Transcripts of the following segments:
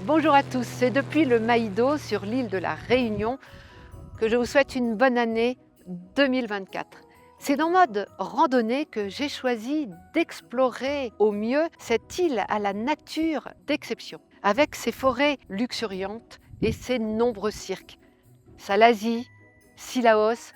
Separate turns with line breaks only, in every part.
Bonjour à tous, c'est depuis le Maïdo sur l'île de la Réunion que je vous souhaite une bonne année 2024. C'est dans mode randonnée que j'ai choisi d'explorer au mieux cette île à la nature d'exception, avec ses forêts luxuriantes et ses nombreux cirques. Salazie, Sillaos,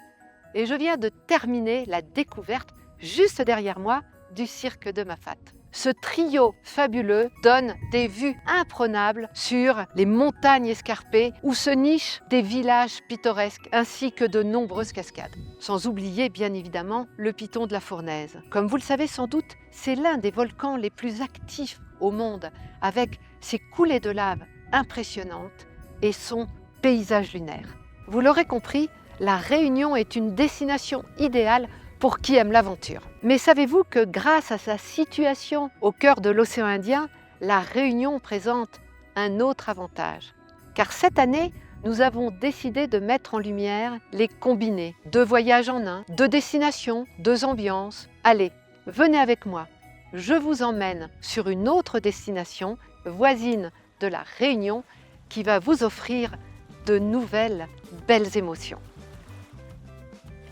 et je viens de terminer la découverte juste derrière moi du cirque de Mafate. Ce trio fabuleux donne des vues imprenables sur les montagnes escarpées où se nichent des villages pittoresques ainsi que de nombreuses cascades. Sans oublier bien évidemment le piton de la Fournaise. Comme vous le savez sans doute, c'est l'un des volcans les plus actifs au monde avec ses coulées de lave impressionnantes et son paysage lunaire. Vous l'aurez compris, la Réunion est une destination idéale pour qui aime l'aventure. Mais savez-vous que grâce à sa situation au cœur de l'océan Indien, la Réunion présente un autre avantage. Car cette année, nous avons décidé de mettre en lumière les combinés. 2 voyages en un, 2 destinations, 2 ambiances. Allez, venez avec moi. Je vous emmène sur une autre destination voisine de la Réunion qui va vous offrir de nouvelles belles émotions.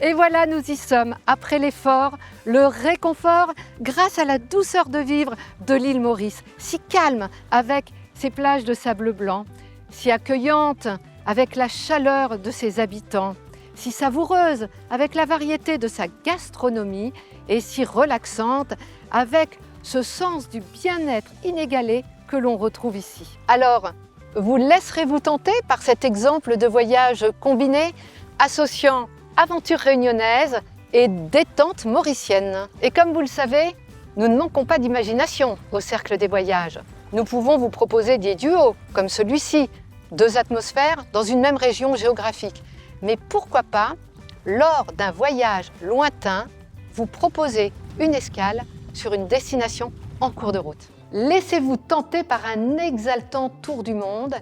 Et voilà, nous y sommes, après l'effort, le réconfort, grâce à la douceur de vivre de l'île Maurice, si calme avec ses plages de sable blanc, si accueillante avec la chaleur de ses habitants, si savoureuse avec la variété de sa gastronomie et si relaxante avec ce sens du bien-être inégalé que l'on retrouve ici. Alors, vous laisserez-vous tenter par cet exemple de voyage combiné associant aventure réunionnaise et détente mauricienne. Et comme vous le savez, nous ne manquons pas d'imagination au Cercle des Voyages. Nous pouvons vous proposer des duos, comme celui-ci, 2 atmosphères dans une même région géographique. Mais pourquoi pas, lors d'un voyage lointain, vous proposer une escale sur une destination en cours de route. Laissez-vous tenter par un exaltant tour du monde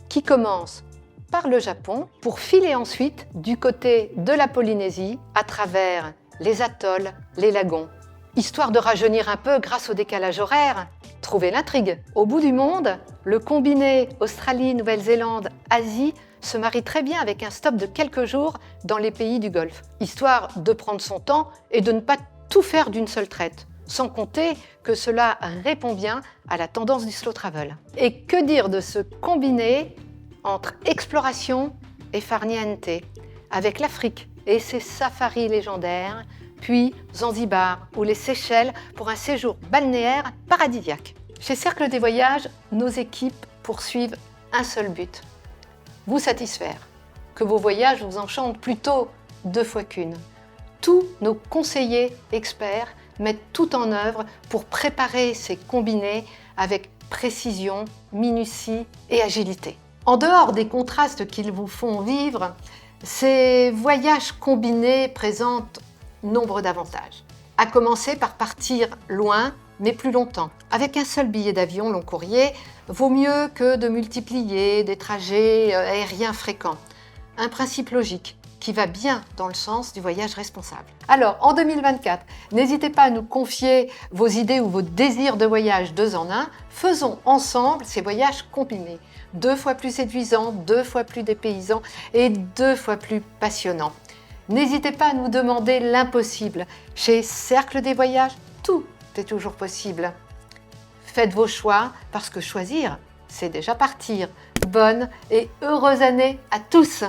qui commence par le Japon pour filer ensuite du côté de la Polynésie à travers les atolls, les lagons. Histoire de rajeunir un peu grâce au décalage horaire, trouvez l'intrigue. Au bout du monde, le combiné Australie, Nouvelle-Zélande, Asie se marie très bien avec un stop de quelques jours dans les pays du Golfe, histoire de prendre son temps et de ne pas tout faire d'une seule traite. Sans compter que cela répond bien à la tendance du slow travel. Et que dire de ce combiné entre exploration et farniente, avec l'Afrique et ses safaris légendaires, puis Zanzibar ou les Seychelles pour un séjour balnéaire paradisiaque. Chez Cercle des Voyages, nos équipes poursuivent un seul but, vous satisfaire, que vos voyages vous enchantent plutôt 2 fois qu'une. Tous nos conseillers experts mettent tout en œuvre pour préparer ces combinés avec précision, minutie et agilité. En dehors des contrastes qu'ils vous font vivre, ces voyages combinés présentent nombre d'avantages. À commencer par partir loin, mais plus longtemps. Avec un seul billet d'avion long courrier, vaut mieux que de multiplier des trajets aériens fréquents. Un principe logique qui va bien dans le sens du voyage responsable. Alors, en 2024, n'hésitez pas à nous confier vos idées ou vos désirs de voyage 2 en 1. Faisons ensemble ces voyages combinés. 2 fois plus séduisants, 2 fois plus dépaysants et 2 fois plus passionnants. N'hésitez pas à nous demander l'impossible. Chez Cercle des Voyages, tout est toujours possible. Faites vos choix parce que choisir, c'est déjà partir. Bonne et heureuse année à tous!